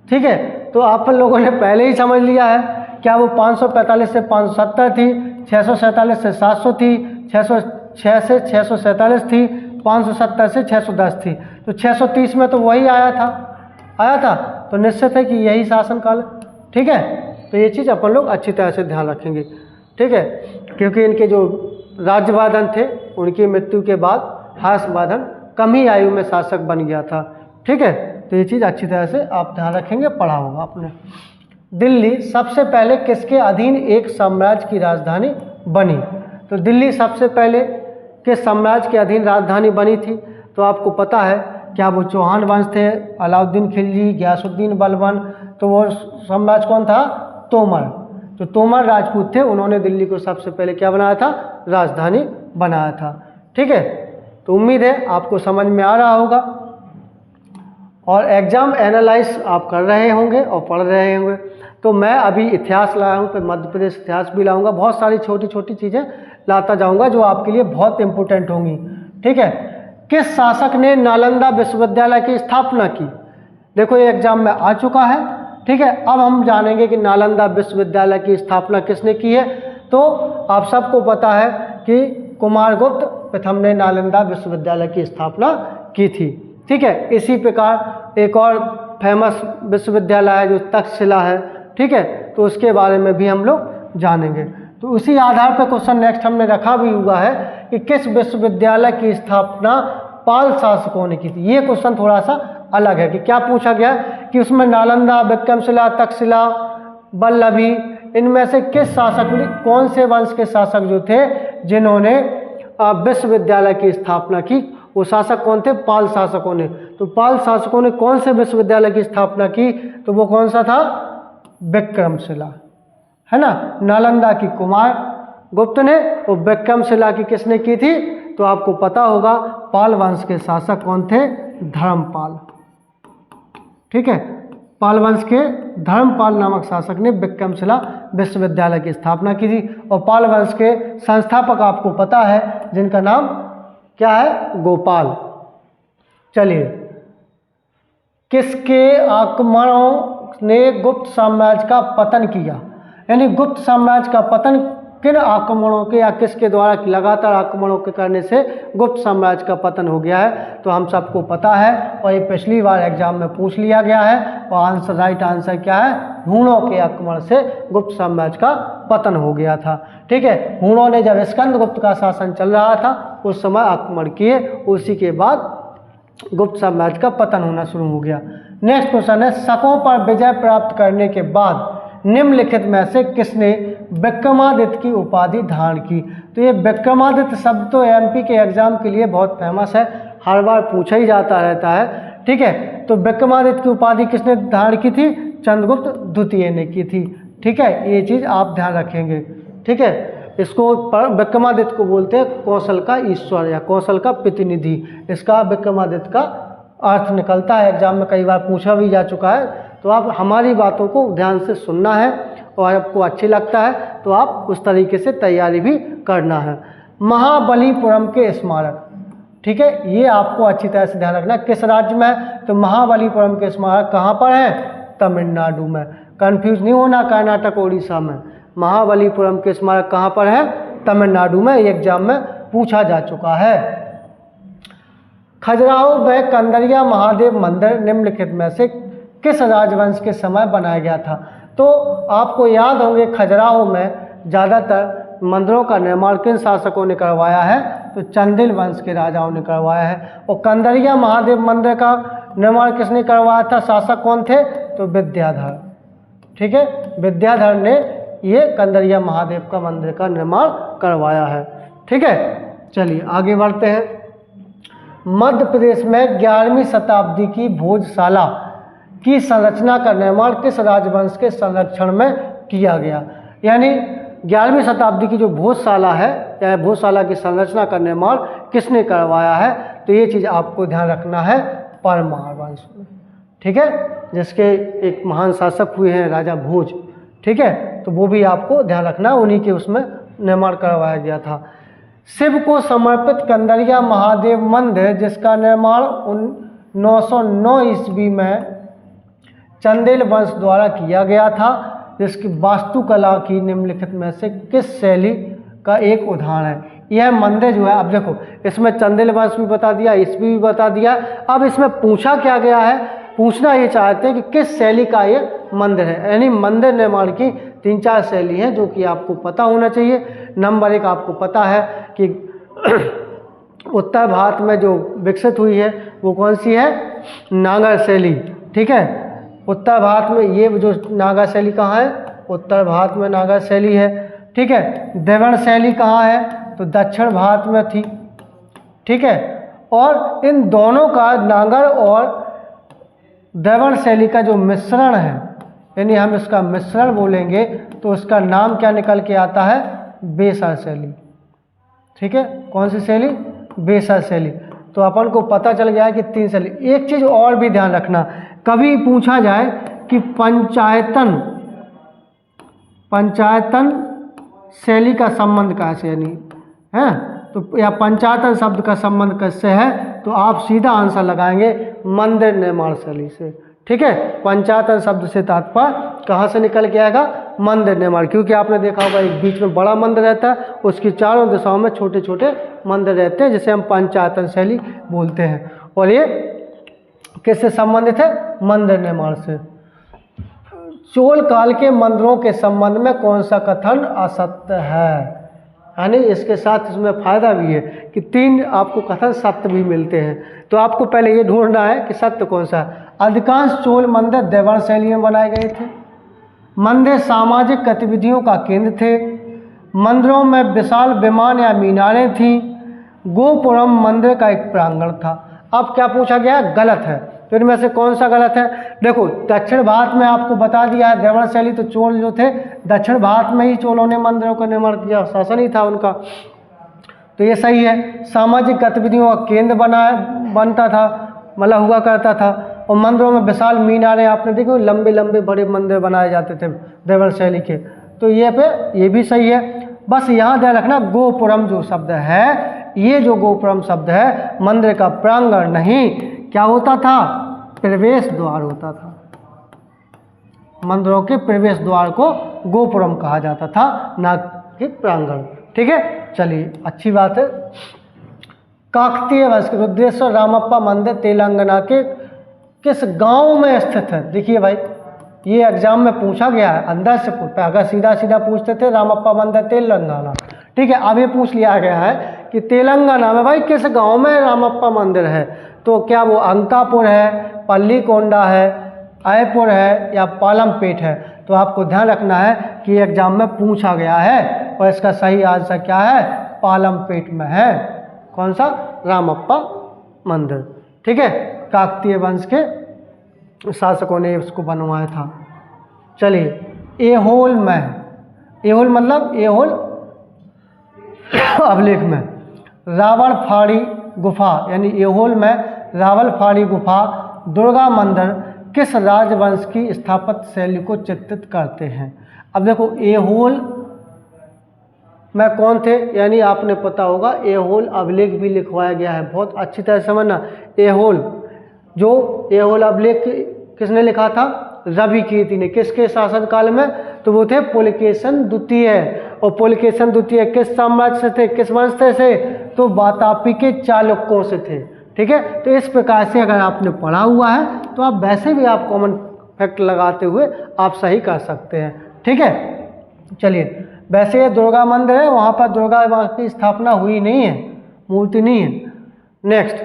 ठीक है, तो आप लोगों ने पहले ही समझ लिया है, क्या वो 545 से 570 थी, 647 से 700 थी, 606 से 647 थी, 570 से 610 थी, तो 630 में तो वही आया था, तो निश्चित है कि यही शासनकाल है। ठीक है, तो ये चीज़ अपन लोग अच्छी तरह से ध्यान रखेंगे। ठीक है, क्योंकि इनके जो राज्यवर्धन थे उनकी मृत्यु के बाद हर्षवर्धन कम ही आयु में शासक बन गया था। ठीक है, तो ये चीज़ अच्छी तरह से आप ध्यान रखेंगे, पढ़ा होगा आपने। दिल्ली सबसे पहले किसके अधीन एक साम्राज्य की राजधानी बनी? तो दिल्ली सबसे पहले किस साम्राज्य के अधीन राजधानी बनी थी? तो आपको पता है, क्या वो चौहान वंश थे, अलाउद्दीन खिलजी, गयासुद्दीन बलबन, तो वो साम्राज्य कौन था? तोमर। तो तोमर राजपूत थे, उन्होंने दिल्ली को सबसे पहले क्या बनाया था? राजधानी बनाया था। ठीक है, तो उम्मीद है आपको समझ में आ रहा होगा और एग्जाम एनालाइज आप कर रहे होंगे और पढ़ रहे होंगे। तो मैं अभी इतिहास लाया हूँ, फिर मध्य प्रदेश इतिहास भी लाऊंगा, बहुत सारी छोटी छोटी चीज़ें लाता जाऊंगा जो आपके लिए बहुत इंपॉर्टेंट होंगी। ठीक है, किस शासक ने नालंदा विश्वविद्यालय की स्थापना की? देखो ये एग्जाम में आ चुका है। ठीक है, अब हम जानेंगे कि नालंदा विश्वविद्यालय की स्थापना किसने की है। तो आप सबको पता है कि कुमारगुप्त प्रथम ने नालंदा विश्वविद्यालय की स्थापना की थी। ठीक है, इसी प्रकार एक और फेमस विश्वविद्यालय है जो तक्षशिला है। ठीक है, तो उसके बारे में भी हम लोग जानेंगे। तो उसी आधार पर क्वेश्चन नेक्स्ट हमने रखा भी हुआ है कि किस विश्वविद्यालय की स्थापना पाल शासकों ने की थी। ये क्वेश्चन थोड़ा सा अलग है कि क्या पूछा गया कि उसमें नालंदा, विक्रमशिला, तक्षशिला, वल्लभी, इनमें से किस शासक ने, कौन से वंश के शासक जो थे जिन्होंने विश्वविद्यालय की स्थापना की, वो शासक कौन थे? पाल शासकों ने। तो पाल शासकों ने कौन से विश्वविद्यालय की स्थापना की? तो वो कौन सा था? विक्रमशिला, है ना। नालंदा की कुमारगुप्त ने और विक्रमशिला की किसने की थी? तो आपको पता होगा पाल वंश के शासक कौन थे? धर्मपाल। ठीक है, पाल वंश के धर्मपाल नामक शासक ने विक्रमशिला विश्वविद्यालय की स्थापना की थी। और पाल वंश के संस्थापक आपको पता है जिनका नाम क्या है? गोपाल। चलिए, किसके आक्रमणों ने गुप्त साम्राज्य का पतन किया? यानी गुप्त साम्राज्य का पतन किन आक्रमणों के या किसके द्वारा लगातार आक्रमणों के करने से गुप्त साम्राज्य का पतन हो गया है? तो हम सबको पता है और ये पिछली बार एग्जाम में पूछ लिया गया है और राइट आंसर क्या है? हूणों के आक्रमण से गुप्त साम्राज्य का पतन हो गया था। ठीक है, हूणों ने जब स्कंदगुप्त का शासन चल रहा था उस समय आक्रमण किए, उसी के बाद गुप्त साम्राज्य का पतन होना शुरू हो गया। नेक्स्ट क्वेश्चन है, शकों पर विजय प्राप्त करने के बाद निम्नलिखित में से किसने विक्रमादित्य की उपाधि धारण की? तो ये विक्रमादित्य शब्द तो एमपी के एग्जाम के लिए बहुत फेमस है, हर बार पूछा ही जाता रहता है। ठीक है, तो विक्रमादित्य की उपाधि किसने धारण की थी? चंद्रगुप्त द्वितीय ने की थी। ठीक है, ये चीज़ आप ध्यान रखेंगे। ठीक है, इसको विक्रमादित्य को बोलते हैं कौशल का ईश्वर या कौशल का प्रतिनिधि। इसका विक्रमादित्य का अर्थ निकलता है, एग्जाम में कई बार पूछा भी जा चुका है। तो आप हमारी बातों को ध्यान से सुनना है और आपको अच्छी लगता है तो आप उस तरीके से तैयारी भी करना है। महाबलीपुरम के स्मारक, ठीक है, ये आपको अच्छी तरह से ध्यान रखना है। किस राज्य में है? तो महाबलीपुरम के स्मारक कहाँ पर है? तमिलनाडु में। कंफ्यूज नहीं होना कर्नाटक उड़ीसा में। महाबलीपुरम के स्मारक कहाँ पर है? तमिलनाडु में। ये एग्जाम में पूछा जा चुका है। खजुराहो में कंदरिया महादेव मंदिर निम्नलिखित में से किस राजवंश के समय बनाया गया था? तो आपको याद होंगे खजुराहो में ज़्यादातर मंदिरों का निर्माण किन शासकों ने करवाया है? तो चंदेल वंश के राजाओं ने करवाया है। और कंदरिया महादेव मंदिर का निर्माण किसने करवाया था? शासक कौन थे? तो विद्याधर। ठीक है, विद्याधर ने ये कंदरिया महादेव का मंदिर का निर्माण करवाया है। ठीक है, चलिए आगे बढ़ते हैं। मध्य प्रदेश में 11वीं शताब्दी की भोजशाला की संरचना का निर्माण किस राजवंश के संरक्षण में किया गया? यानी 11वीं शताब्दी की जो भोजशाला है या भोजशाला की संरचना का निर्माण किसने करवाया है? तो ये चीज़ आपको ध्यान रखना है, परमार वंश में। ठीक है, जिसके एक महान शासक हुए हैं राजा भोज। ठीक है, तो वो भी आपको ध्यान रखना, उन्हीं के उसमें निर्माण करवाया गया था। शिव को समर्पित कंदरिया महादेव मंदिर जिसका निर्माण 909 ईस्वी में चंदेल वंश द्वारा किया गया था, जिसकी वास्तुकला की निम्नलिखित में से किस शैली का एक उदाहरण है। यह मंदिर जो है, अब देखो इसमें चंदेल वंश भी बता दिया, इसमें भी बता दिया। अब इसमें पूछा क्या गया है, पूछना ये चाहते हैं कि किस शैली का ये मंदिर है। यानी मंदिर निर्माण की 3-4 शैली हैं जो कि आपको पता होना चाहिए। नंबर 1 आपको पता है कि उत्तर भारत में जो विकसित हुई है वो कौन सी है, नागर शैली। ठीक है, उत्तर भारत में ये जो नागर शैली कहाँ है, उत्तर भारत में नागर शैली है। ठीक है, द्रविड़ शैली कहाँ है, तो दक्षिण भारत में थी। ठीक है, और इन दोनों का नागर और द्रविड़ शैली का जो मिश्रण है, यानी हम इसका मिश्रण बोलेंगे तो उसका नाम क्या निकल के आता है, बेसर शैली। ठीक है, कौन सी शैली, बेसर शैली। तो अपन को पता चल गया है कि 3 शैली। एक चीज़ और भी ध्यान रखना, कभी पूछा जाए कि पंचायतन शैली का संबंध कैसे, यानी है तो, या पंचायतन शब्द का संबंध कैसे है, तो आप सीधा आंसर लगाएंगे मंदिर निर्माण शैली से। ठीक है, पंचायतन शब्द से तात्पर्य कहाँ से निकल के आएगा, मंदिर निर्माण। क्योंकि आपने देखा होगा एक बीच में बड़ा मंदिर रहता है, उसकी चारों दिशाओं में छोटे छोटे मंदिर रहते हैं, जिसे हम पंचायतन शैली बोलते हैं। और ये किससे संबंधित है, मंदिर निर्माण से। चोल काल के मंदिरों के संबंध में कौन सा कथन असत्य है, यानी इसके साथ इसमें फायदा भी है कि 3 आपको कथन सत्य भी मिलते हैं। तो आपको पहले ये ढूंढना है कि सत्य कौन सा है। अधिकांश चोल मंदिर द्रविड़ शैली में बनाए गए थे। मंदिर सामाजिक गतिविधियों का केंद्र थे। मंदिरों में विशाल विमान या मीनारें थीं। गोपुरम मंदिर का एक प्रांगण था। अब क्या पूछा गया, गलत है। तो इनमें से कौन सा गलत है, देखो दक्षिण भारत में आपको बता दिया है द्रविड़ शैली, तो चोल जो थे दक्षिण भारत में ही चोलों ने मंदिरों का निर्माण किया, शासन ही था उनका, तो ये सही है। सामाजिक गतिविधियों का केंद्र बनता था, मतलब हुआ करता था। और मंदिरों में विशाल मीनारें आपने देखो, लंबे लंबे बड़े मंदिर बनाए जाते थे द्रविड़ शैली के, तो ये भी सही है। बस यहाँ ध्यान रखना, गोपुरम जो शब्द है, ये जो गोपुरम शब्द है मंदिर का प्रांगण नहीं, क्या होता था, प्रवेश द्वार होता था। मंदिरों के प्रवेश द्वार को गोपुरम कहा जाता था, ना कि प्रांगण। ठीक है, चलिए अच्छी बात है। काकतीय वंश के रुद्रेश्वर रामप्पा मंदिर तेलंगाना के किस गांव में स्थित है। देखिए भाई, ये एग्जाम में पूछा गया है, अंदर से अगर सीधा सीधा पूछते थे रामप्पा मंदिर तेलंगाना, ठीक है, अब ये पूछ लिया गया है कि तेलंगाना में भाई किस गांव में रामप्पा मंदिर है, तो क्या वो अंकापुर है, पल्लीकोंडा है, अयपुर है या पालमपेट है। तो आपको ध्यान रखना है कि एग्जाम में पूछा गया है और इसका सही आंसर क्या है, पालमपेट में है। कौन सा, रामप्पा मंदिर। ठीक है, काकतीय वंश के शासकों ने इसको बनवाया था। चलिए, एहोल में, एहोल मतलब एहोल अभिलेख में रावण फाड़ी गुफा, यानी एहोल में रावण फाड़ी गुफा दुर्गा मंदिर किस राजवंश की स्थापत्य शैली को चित्रित करते हैं। अब देखो एहोल में कौन थे, यानी आपने पता होगा एहोल अभिलेख भी लिखवाया गया है, बहुत अच्छी तरह समझना। एहोल अभिलेख किसने लिखा था, रवि कीर्ति ने। किसके शासनकाल में, तो वो थे पुलकेशन द्वितीय। और पुलकेशन द्वितीय किस साम्राज्य से थे, किस वंश से, तो वातापी के चालुक्यों से थे। ठीक है, तो इस प्रकार से अगर आपने पढ़ा हुआ है तो आप वैसे भी आप कॉमन फैक्ट लगाते हुए आप सही कर सकते हैं। ठीक है, चलिए, वैसे ये दुर्गा मंदिर है, वहाँ पर दुर्गा माँ की स्थापना हुई नहीं है, मूर्ति नहीं है। नेक्स्ट,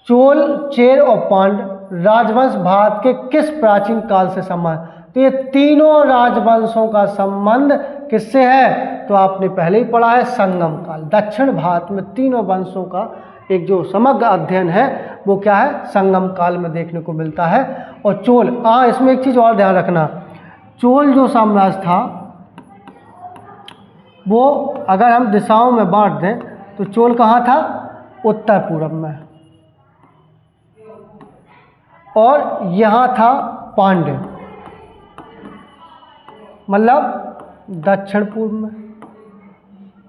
चोल, चेर और पांड्य राजवंश भारत के किस प्राचीन काल से संबंध, तो ये तीनों राजवंशों का संबंध किससे है, तो आपने पहले ही पढ़ा है, संगम काल। दक्षिण भारत में तीनों वंशों का एक जो समग्र अध्ययन है वो क्या है, संगम काल में देखने को मिलता है। और चोल, इसमें एक चीज़ और ध्यान रखना, चोल जो साम्राज्य था वो अगर हम दिशाओं में बांट दें तो चोल कहाँ था, उत्तर पूर्व में, और यहाँ था पांड्य मतलब दक्षिण पूर्व में,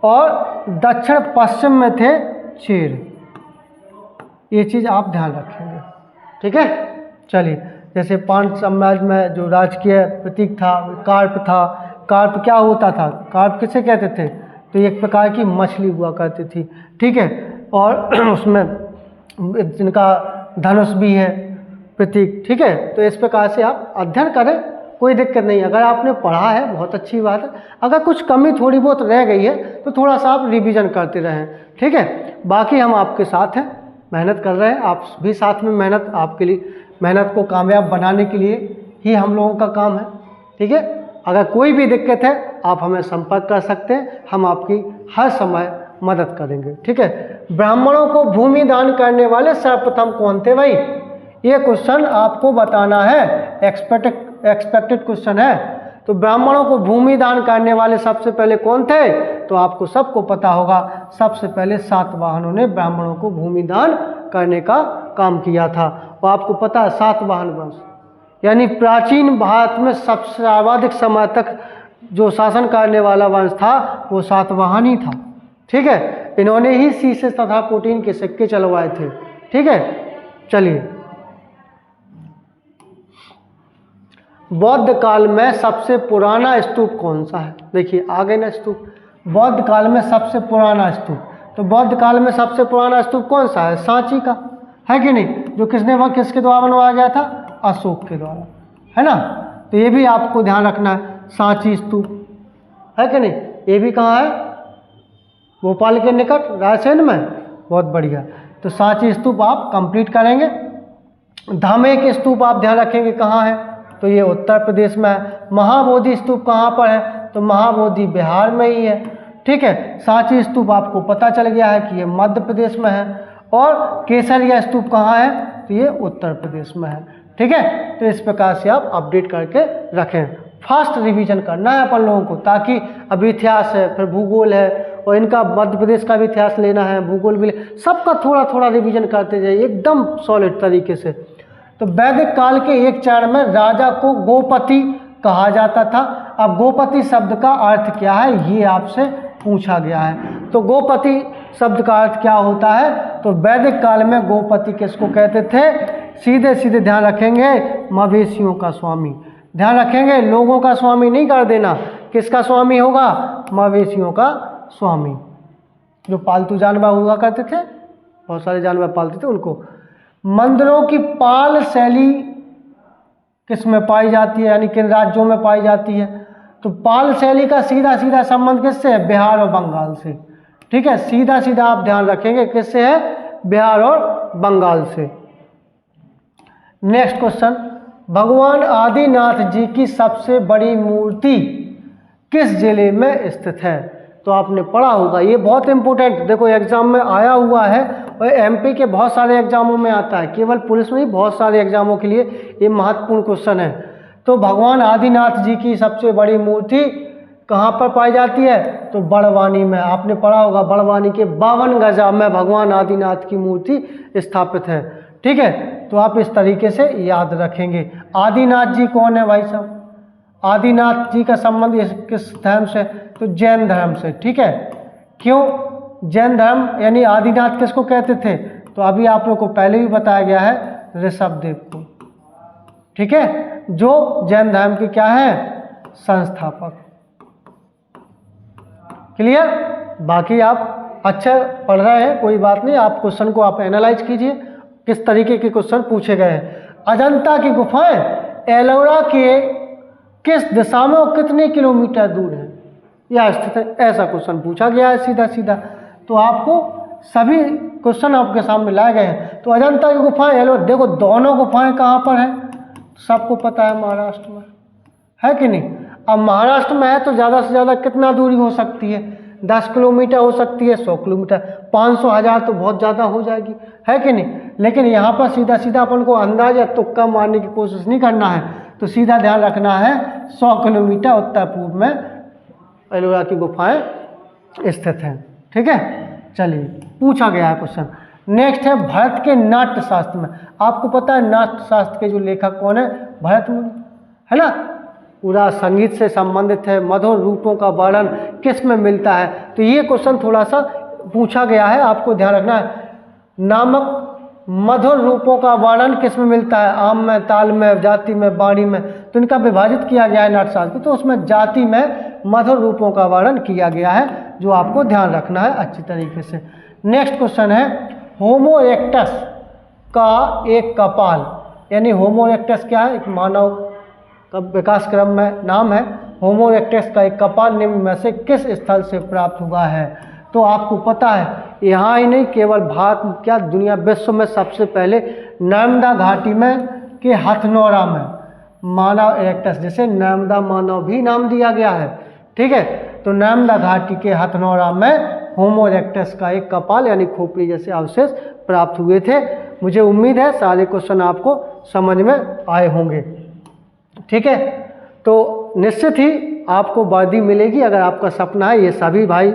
और दक्षिण पश्चिम में थे चेर। ये चीज़ आप ध्यान रखेंगे। ठीक है, चलिए जैसे पांच साम्राज्य में जो राजकीय प्रतीक था कार्प था। कार्प क्या होता था? कार्प किसे कहते थे? तो एक प्रकार की मछली हुआ करती थी, ठीक है। और उसमें जिनका धनुष भी है प्रतीक, ठीक है। तो इस प्रकार से आप अध्ययन करें, कोई दिक्कत नहीं। अगर आपने पढ़ा है बहुत अच्छी बात है, अगर कुछ कमी थोड़ी बहुत रह गई है तो थोड़ा सा आप रिवीजन करते रहें, ठीक है। बाकी हम आपके साथ हैं, मेहनत कर रहे हैं, आप भी साथ में मेहनत, आपके लिए मेहनत को कामयाब बनाने के लिए ही हम लोगों का काम है, ठीक है। अगर कोई भी दिक्कत है आप हमें संपर्क कर सकते हैं, हम आपकी हर समय मदद करेंगे, ठीक है। ब्राह्मणों को भूमि दान करने वाले सर्वप्रथम कौन थे भाई? ये क्वेश्चन आपको बताना है, एक्सपेक्टेड क्वेश्चन है। तो ब्राह्मणों को भूमि दान करने वाले सबसे पहले कौन थे? तो आपको सबको पता होगा, सबसे पहले सातवाहनों ने ब्राह्मणों को भूमि दान करने का काम किया था। और आपको पता है सातवाहन वंश यानी प्राचीन भारत में सबसे सर्वाधिक समय तक जो शासन करने वाला वंश था वो सातवाहन ही था, ठीक है। इन्होंने ही सीसे तथा प्रोटीन के सिक्के चलवाए थे, ठीक है। चलिए, बौद्ध काल में सबसे पुराना स्तूप कौन सा है? देखिए आगे ना स्तूप, बौद्ध काल में सबसे पुराना स्तूप, तो बौद्ध काल में सबसे पुराना स्तूप कौन सा है? सांची का, है कि नहीं? जो किसके द्वारा बनवाया गया था? अशोक के द्वारा, है ना। तो ये भी आपको ध्यान रखना है, सांची स्तूप, है कि नहीं? ये भी कहाँ है? भोपाल के निकट रायसेन में, बहुत बढ़िया। तो सांची स्तूप आप कंप्लीट करेंगे। धामेक स्तूप आप ध्यान रखेंगे कहाँ है? तो ये उत्तर प्रदेश में है। महाबोधि स्तूप कहाँ पर है? तो महाबोधि बिहार में ही है, ठीक है। सांची स्तूप आपको पता चल गया है कि ये मध्य प्रदेश में है। और केसरिया स्तूप कहाँ है? तो ये उत्तर प्रदेश में है, ठीक है। तो इस प्रकार से आप अपडेट करके रखें। फास्ट रिवीजन करना है अपन लोगों को, ताकि अभी इतिहास है, फिर भूगोल है, और इनका मध्य प्रदेश का भी इतिहास लेना है, भूगोल भी सबका थोड़ा थोड़ा रिवीजन करते जाइए एकदम सॉलिड तरीके से। तो वैदिक काल के एक चरण में राजा को गोपति कहा जाता था। अब गोपति शब्द का अर्थ क्या है ये आपसे पूछा गया है। तो गोपति शब्द का अर्थ क्या होता है? तो वैदिक काल में गोपति किसको कहते थे? सीधे सीधे ध्यान रखेंगे, मवेशियों का स्वामी। ध्यान रखेंगे, लोगों का स्वामी नहीं कर देना। किसका स्वामी होगा? मवेशियों का स्वामी। जो पालतू जानवर हुआ करते थे, बहुत सारे जानवर पालते थे उनको। मंदिरों की पाल शैली किस में पाई जाती है, यानी किन राज्यों में पाई जाती है? तो पाल शैली का सीधा सीधा संबंध किससे है? बिहार और बंगाल से, ठीक है। सीधा सीधा आप ध्यान रखेंगे किससे है? बिहार और बंगाल से। नेक्स्ट क्वेश्चन, भगवान आदिनाथ जी की सबसे बड़ी मूर्ति किस जिले में स्थित है? तो आपने पढ़ा होगा, ये बहुत इंपॉर्टेंट, देखो एग्जाम में आया हुआ है और एमपी के बहुत सारे एग्जामों में आता है, केवल पुलिस में ही, बहुत सारे एग्जामों के लिए ये महत्वपूर्ण क्वेश्चन है। तो भगवान आदिनाथ जी की सबसे बड़ी मूर्ति कहाँ पर पाई जाती है? तो बड़वानी में। आपने पढ़ा होगा, बड़वानी के 52 गजा में भगवान आदिनाथ की मूर्ति स्थापित है, ठीक है। तो आप इस तरीके से याद रखेंगे। आदिनाथ जी कौन है भाई साहब? आदिनाथ जी का संबंध किस धर्म से? तो जैन धर्म से, ठीक है। क्यों जैन धर्म, यानी आदिनाथ किसको कहते थे? तो अभी आप लोग को पहले भी बताया गया है, ऋषभदेव को, ठीक है, जो जैन धर्म के क्या है? संस्थापक। क्लियर? बाकी आप अच्छा पढ़ रहे हैं, कोई बात नहीं, आप क्वेश्चन को आप एनालाइज कीजिए किस तरीके के क्वेश्चन पूछे गए हैं। अजंता की गुफाएं एलोरा के किस दिशा में और कितने किलोमीटर दूर है या स्थित है? ऐसा क्वेश्चन पूछा गया है सीधा सीधा। तो आपको सभी क्वेश्चन आपके सामने लाए गए हैं। तो अजंता की गुफाएं एलोरा, देखो दोनों गुफाएं कहाँ पर है? सबको पता है महाराष्ट्र में, है कि नहीं? अब महाराष्ट्र में है तो ज़्यादा से ज़्यादा कितना दूरी हो सकती है? 10 किलोमीटर हो सकती है, 100 किलोमीटर, 500, 1000 तो बहुत ज़्यादा हो जाएगी, है कि नहीं? लेकिन यहाँ पर सीधा सीधा अपन को अंदाज या तुक्का मारने की कोशिश नहीं करना है। तो सीधा ध्यान रखना है 100 किलोमीटर उत्तर पूर्व में एलोरा की गुफाएं स्थित हैं, ठीक है। चलिए, पूछा गया है क्वेश्चन। नेक्स्ट है भरत के नाट्य शास्त्र में। आपको पता है नाट्य शास्त्र के जो लेखक कौन है? भरत मुनि, है ना। पूरा संगीत से संबंधित है, मधुर रूपों का वर्णन किस में मिलता है? तो ये क्वेश्चन थोड़ा सा पूछा गया है, आपको ध्यान रखना है। नामक मधुर रूपों का वर्णन किस में मिलता है? आम में, ताल में, जाति में, वाणी में। तो इनका विभाजित किया गया है नाट्यशास्त्र, तो उसमें जाति में मधुर रूपों का वर्णन किया गया है, जो आपको ध्यान रखना है अच्छी तरीके से। नेक्स्ट क्वेश्चन है, होमो इरेक्टस का एक कपाल, यानी होमो इरेक्टस क्या है? एक मानव का विकास क्रम में नाम है। होमो इरेक्टस का एक कपाल निम्न में से किस स्थल से प्राप्त हुआ है? तो आपको पता है, यहाँ ही नहीं केवल भारत, क्या दुनिया विश्व में सबसे पहले नर्मदा घाटी में के हथनौरा में मानव इरेक्टस, जैसे नर्मदा मानव भी नाम दिया गया है, ठीक है। तो नर्मदा घाटी के हथनौरा में होमो इरेक्टस का एक कपाल यानी खोपड़ी जैसे अवशेष प्राप्त हुए थे। मुझे उम्मीद है सारे क्वेश्चन आपको समझ में आए होंगे, ठीक है। तो निश्चित ही आपको वर्दी मिलेगी, अगर आपका सपना है। ये सभी भाई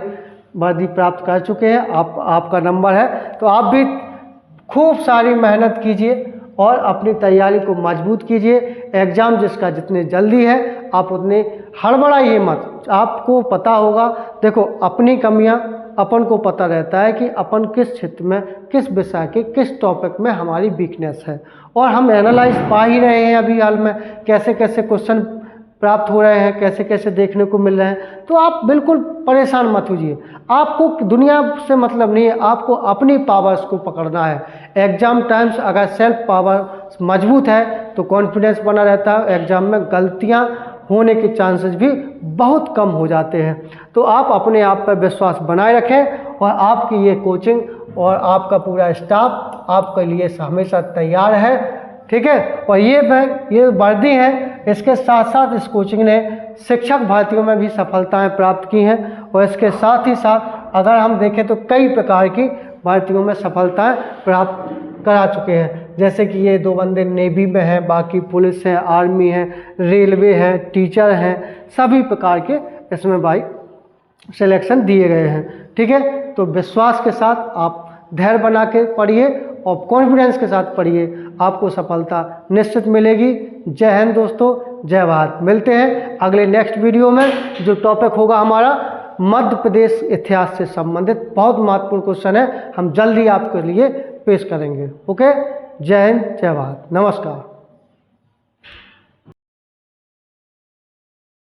वर्दी प्राप्त कर चुके हैं, आपका नंबर है, तो आप भी खूब सारी मेहनत कीजिए और अपनी तैयारी को मजबूत कीजिए। एग्ज़ाम जिसका जितने जल्दी है आप उतने हड़बड़ाइए मत। आपको पता होगा, देखो अपनी कमियां अपन को पता रहता है कि अपन किस क्षेत्र में, किस विषय के, किस टॉपिक में हमारी वीकनेस है, और हम एनालाइज पा ही रहे हैं अभी हाल में, कैसे कैसे क्वेश्चन प्राप्त हो रहे हैं, कैसे कैसे देखने को मिल रहे हैं। तो आप बिल्कुल परेशान मत होइए, आपको दुनिया से मतलब नहीं है, आपको अपनी पावर्स को पकड़ना है। एग्ज़ाम टाइम्स अगर सेल्फ पावर मजबूत है तो कॉन्फिडेंस बना रहता है, एग्ज़ाम में गलतियां होने के चांसेस भी बहुत कम हो जाते हैं। तो आप अपने आप पर विश्वास बनाए रखें, और आपकी ये कोचिंग और आपका पूरा स्टाफ आपके लिए हमेशा तैयार है, ठीक है। और ये वर्दी है, इसके साथ साथ इस कोचिंग ने शिक्षक भर्तियों में भी सफलताएं प्राप्त की हैं, और इसके साथ ही साथ अगर हम देखें तो कई प्रकार की भर्तियों में सफलताएं प्राप्त करा चुके हैं। जैसे कि ये 2 बंदे नेवी में हैं, बाकी पुलिस है, आर्मी है, रेलवे है, टीचर हैं, सभी प्रकार के इसमें भाई सिलेक्शन दिए गए हैं, ठीक है। तो विश्वास के साथ आप धैर्य बना के पढ़िए और कॉन्फिडेंस के साथ पढ़िए, आपको सफलता निश्चित मिलेगी। जय हिंद दोस्तों, जय भारत। मिलते हैं अगले नेक्स्ट वीडियो में, जो टॉपिक होगा हमारा मध्य प्रदेश इतिहास से संबंधित। बहुत महत्वपूर्ण क्वेश्चन है, हम जल्दी आपके लिए पेश करेंगे। ओके, जय हिंद, जय भारत, नमस्कार।